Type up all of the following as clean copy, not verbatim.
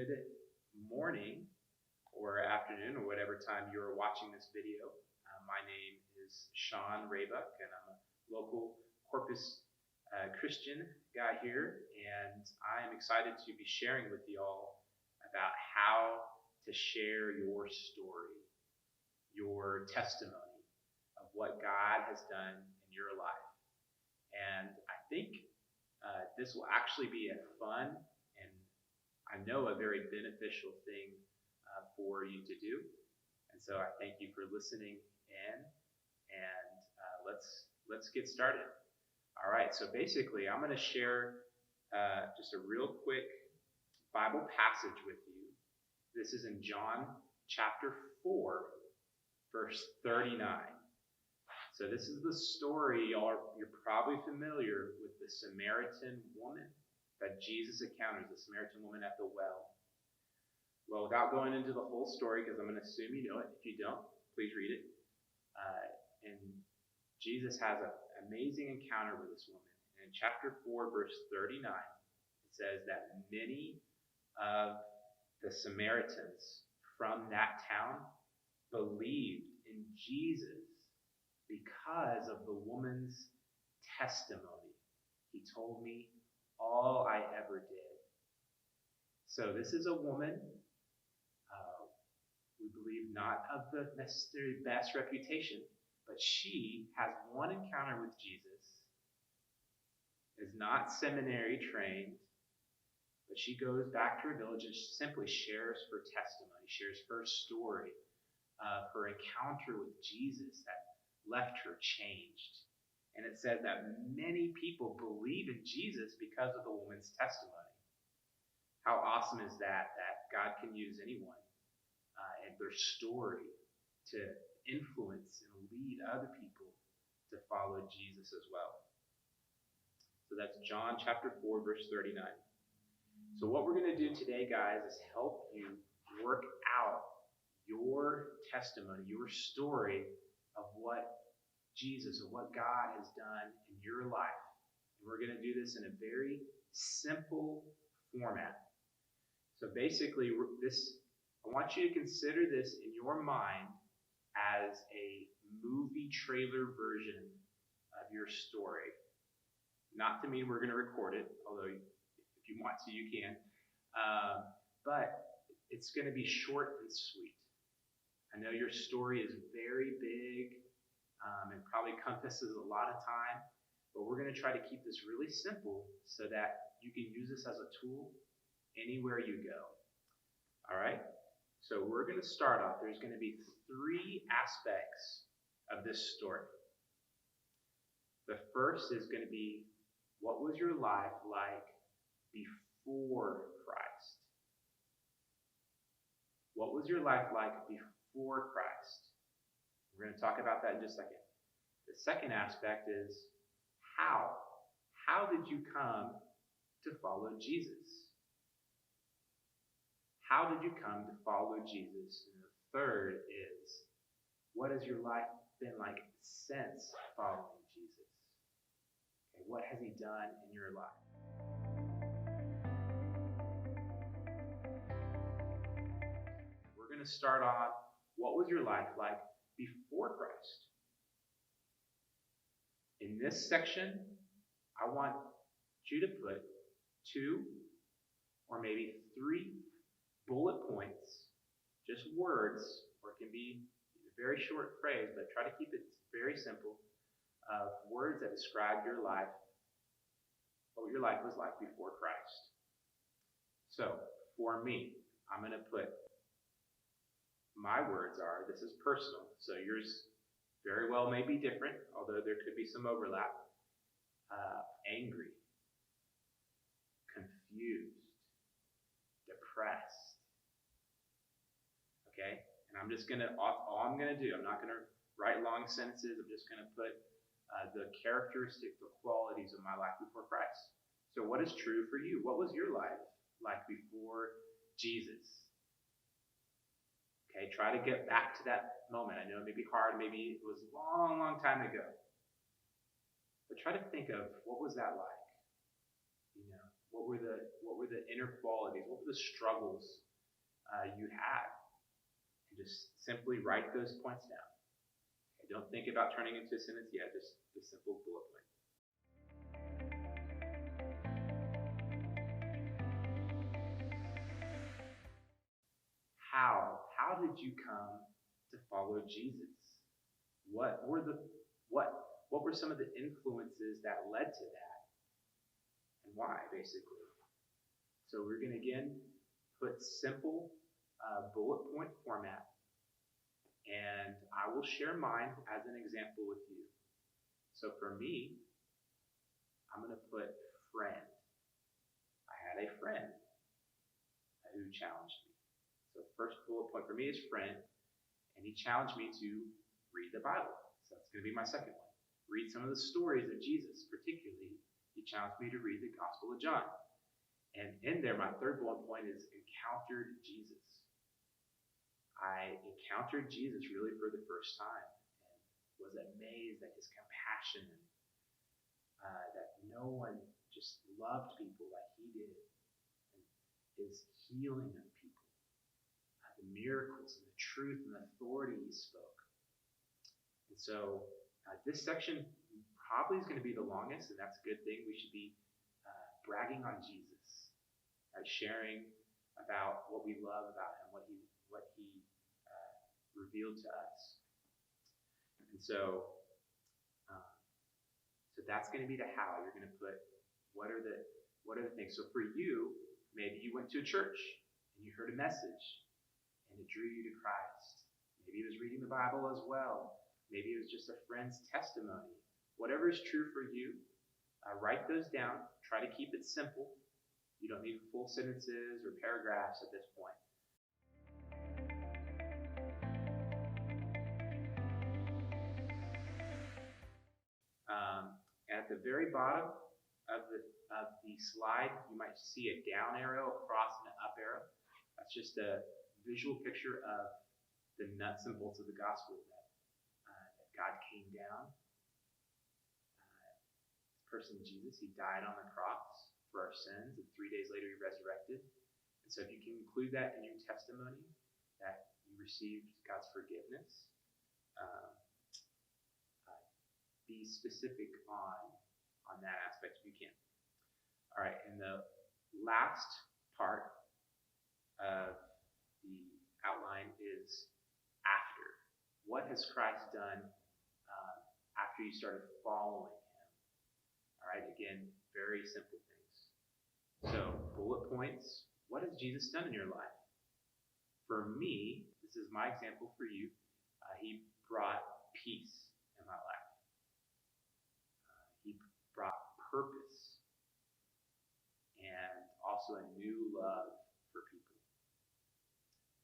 good morning or afternoon or whatever time you are watching this video. My name is Sean Raybuck, and I'm a local Corpus Christian guy here, and I am excited to be sharing with you all about how to share your story, your testimony of what God has done in your life. And I think this will actually be a fun and I know a very beneficial thing for you to do. And so I thank you for listening in, and let's get started. All right, so basically I'm going to share just a real quick Bible passage with you. This is in John chapter 4, verse 39. So this is the story, you're probably familiar with the Samaritan woman that Jesus encounters, the Samaritan woman at the well. Well, without going into the whole story, because I'm going to assume you know it. If you don't, please read it. And Jesus has an amazing encounter with this woman. And in chapter 4, verse 39, it says that many of the Samaritans from that town believed in Jesus because of the woman's testimony. He told me all I ever did. So this is a woman, we believe not of the necessarily best reputation, but she has one encounter with Jesus, is not seminary trained, but she goes back to her village and simply shares her testimony, shares her story of her encounter with Jesus that left her changed. And it says that many people believe in Jesus because of the woman's testimony. How awesome is that God can use anyone and their story to influence and lead other people to follow Jesus as well. So that's John chapter 4, verse 39. So what we're going to do today, guys, is help you work out your testimony, your story of what Jesus or what God has done in your life. And we're going to do this in a very simple format. So basically, I want you to consider this in your mind as a movie trailer version of your story. Not to mean we're going to record it, although if you want to, you can. But it's going to be short and sweet. I know your story is very big and probably encompasses a lot of time, but we're going to try to keep this really simple so that you can use this as a tool anywhere you go. All right? So we're going to start off. There's going to be 3 aspects of this story. The first is going to be, what was your life like before Christ? What was your life like before Christ? We're going to talk about that in just a second. The second aspect is how. How did you come to follow Jesus? How did you come to follow Jesus? And the third is, what has your life been like since following Jesus? Okay, what has he done in your life? We're going to start off, what was your life like before Christ? In this section, I want you to put 2 or maybe 3 bullet points, just words, or it can be a very short phrase, but try to keep it very simple, of words that describe your life, what your life was like before Christ. So, for me, I'm going to put, my words are, this is personal, so yours very well may be different, although there could be some overlap. Angry, confused, depressed. Okay? And I'm just going to, all I'm going to do, I'm not going to write long sentences, I'm just going to put the characteristics, the qualities of my life before Christ. So what is true for you? What was your life like before Jesus? Okay, try to get back to that moment. I know it may be hard, maybe it was a long, long time ago. But try to think of, what was that like? You know, what were the inner qualities? What were the struggles you had? And just simply write those points down. Okay, don't think about turning into a sentence yet. Just a simple bullet point. How did you come to follow Jesus? What were the what were some of the influences that led to that, and why, basically? So we're going to again put simple bullet point format, and I will share mine as an example with you. So for me, I'm going to put friend. I had a friend who challenged me. So the first bullet point for me is friend, and he challenged me to read the Bible. So that's going to be my second one. Read some of the stories of Jesus, particularly. He challenged me to read the Gospel of John. And in there, my third bullet point is encountered Jesus. I encountered Jesus really for the first time and was amazed at his compassion, that no one just loved people like he did, and his healing of people, the miracles and the truth and the authority he spoke. And so this section probably is going to be the longest, and that's a good thing. We should be bragging on Jesus, sharing about what we love about him, what he revealed to us. And so that's going to be the how. You're going to put what are the things. So for you, maybe you went to a church and you heard a message and it drew you to Christ. Maybe it was reading the Bible as well. Maybe it was just a friend's testimony. Whatever is true for you, write those down. Try to keep it simple. You don't need full sentences or paragraphs at this point. At the very bottom of the slide, you might see a down arrow, a cross, and an up arrow. That's just a visual picture of the nuts and bolts of the gospel that God came down. This person, Jesus, he died on the cross for our sins, and 3 days later he resurrected. And so if you can include that in your testimony, that you received God's forgiveness, be specific on that aspect if you can. All right, and the last part of the outline is after. What has Christ done after you started following him? All right, again, very simple things. So, bullet points. What has Jesus done in your life? For me, this is my example for you. He brought peace in my life. He brought purpose and also a new love for people.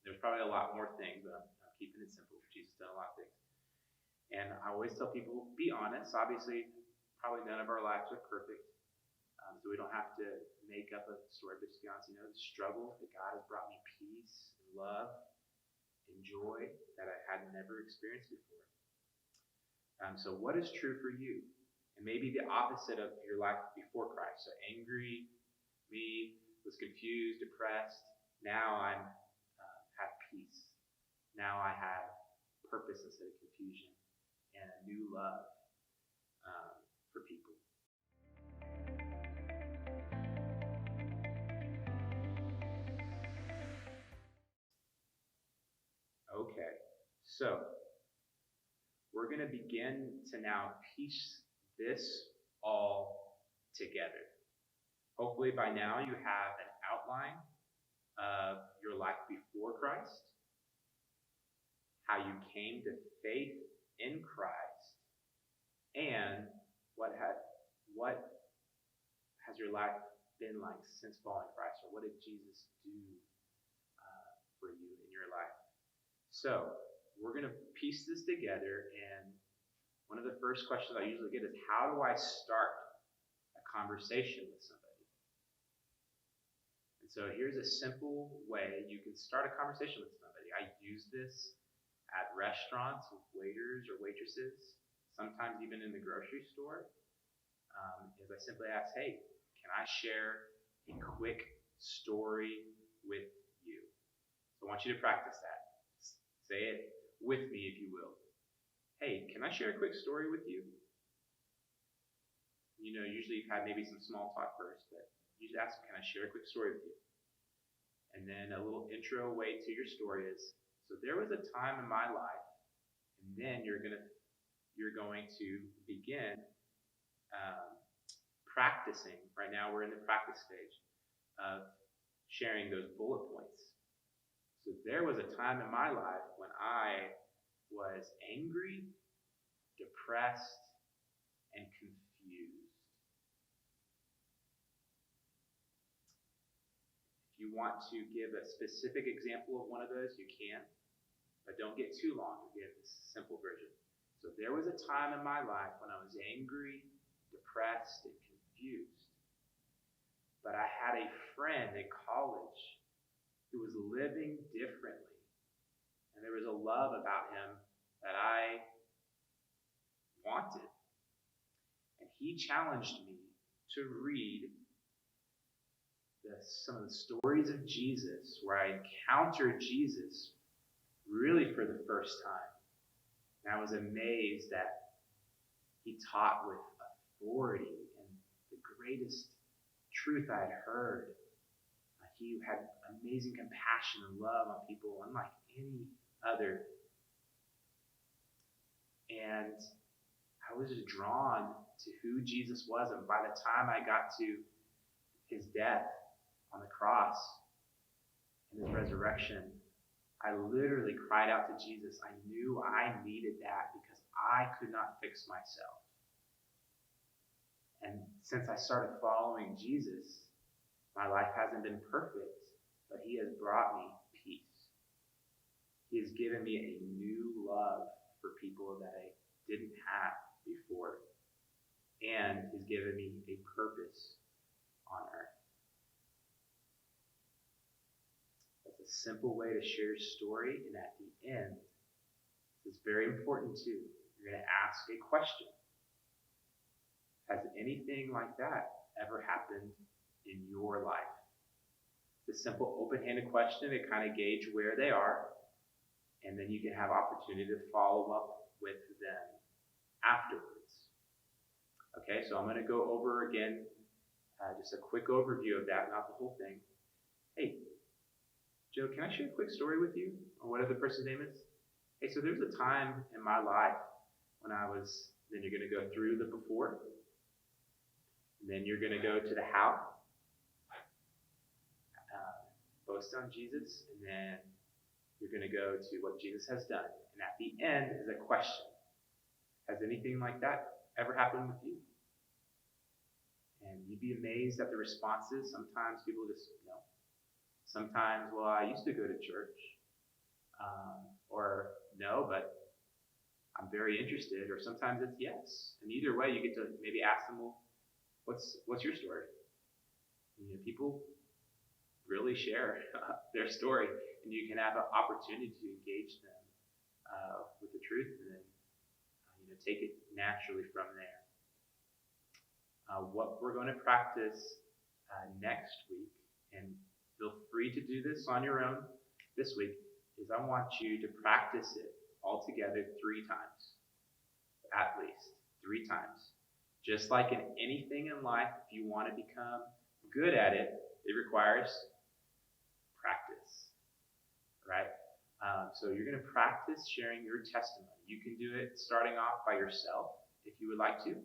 There's probably a lot more things, but I'm keeping it simple. Jesus done a lot of things. And I always tell people, be honest. Obviously, probably none of our lives are perfect, so we don't have to make up a story, but just be honest. The struggle that God has brought me peace and love and joy that I had never experienced before. So what is true for you? And maybe the opposite of your life before Christ. So angry, me, was confused, depressed. Now I have peace. Now I have purpose instead of confusion, and a new love for people. Okay, so we're going to begin to now piece this all together. Hopefully by now you have an outline of your life before Christ, how you came to faith in Christ, and what has your life been like since following Christ, or what did Jesus do for you in your life? So we're going to piece this together, and one of the first questions I usually get is, how do I start a conversation with somebody? And so here's a simple way you can start a conversation with somebody. I use this at restaurants with waiters or waitresses, sometimes even in the grocery store, is I simply ask, hey, can I share a quick story with you. So I want you to practice that. Say it with me, if you will. Hey, can I share a quick story with you? Usually you've had maybe some small talk first, but you just ask, can I share a quick story with you? And then a little intro way to your story is, so there was a time in my life, and then you're going to begin practicing. Right now we're in the practice stage of sharing those bullet points. So there was a time in my life when I was angry, depressed, and confused. If you want to give a specific example of one of those, you can, but don't get too long. Give a simple version. So there was a time in my life when I was angry, depressed, and confused. But I had a friend in college who was living differently. And there was a love about him that I wanted. And he challenged me to read some of the stories of Jesus where I encountered Jesus really for the first time. And I was amazed that he taught with authority and the greatest truth I had heard. He had amazing compassion and love on people unlike any other. And I was just drawn to who Jesus was. And by the time I got to his death on the cross and his resurrection, I literally cried out to Jesus. I knew I needed that because I could not fix myself. And since I started following Jesus, my life hasn't been perfect, but he has brought me peace. He has given me a new love for people that I didn't have before. And he's given me a purpose on earth. That's a simple way to share your story. And at the end, this is very important too. You're going to ask a question. Has anything like that ever happened in your life? It's a simple, open-handed question to kind of gauge where they are, and then you can have opportunity to follow up with them afterwards. Okay, so I'm going to go over again, just a quick overview of that, not the whole thing. Hey, Joe, can I share a quick story with you? Or whatever the person's name is? Hey, so there's a time in my life when then you're going to go through the before, and then you're going to go to the how, boast on Jesus, and then you're going to go to what Jesus has done. And at the end is a question. Has anything like that ever happened with you? And you'd be amazed at the responses. Sometimes people just, no. Sometimes, well, I used to go to church. Or no, but I'm very interested. Or sometimes it's yes. And either way, you get to maybe ask them, well, what's your story? People really share their story, and you can have an opportunity to engage them with the truth, and then take it naturally from there. What we're going to practice next week, and feel free to do this on your own this week, is I want you to practice it all together 3 times, at least 3 times. Just like in anything in life, if you want to become good at it, it requires practice, right? So you're going to practice sharing your testimony. You can do it starting off by yourself if you would like to.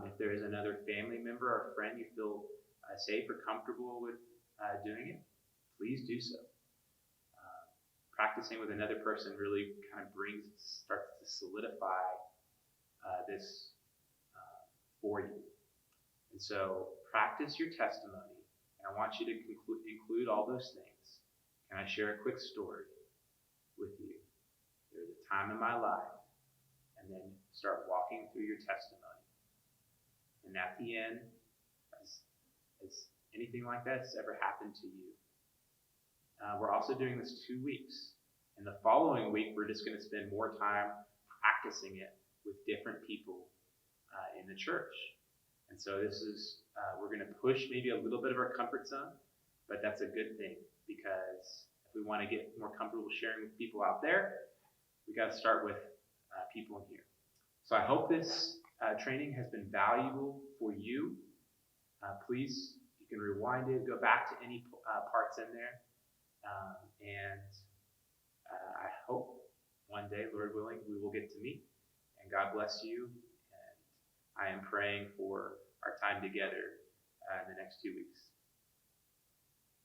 If there is another family member or friend you feel safe or comfortable with doing it, please do so. Practicing with another person really kind of starts to solidify this for you. And so practice your testimony, and I want you to include all those things. Can I share a quick story with you? There was a time in my life, and then start walking through your testimony. And at the end, has anything like that's ever happened to you? We're also doing this 2 weeks. And the following week, we're just going to spend more time practicing it with different people in the church. And so this is We're going to push maybe a little bit of our comfort zone, but that's a good thing, because if we want to get more comfortable sharing with people out there, we got to start with people in here. So I hope this training has been valuable for you. Please, you can rewind it, go back to any parts in there, and I hope one day, Lord willing, we will get to meet. And God bless you. And I am praying for our time together in the next 2 weeks.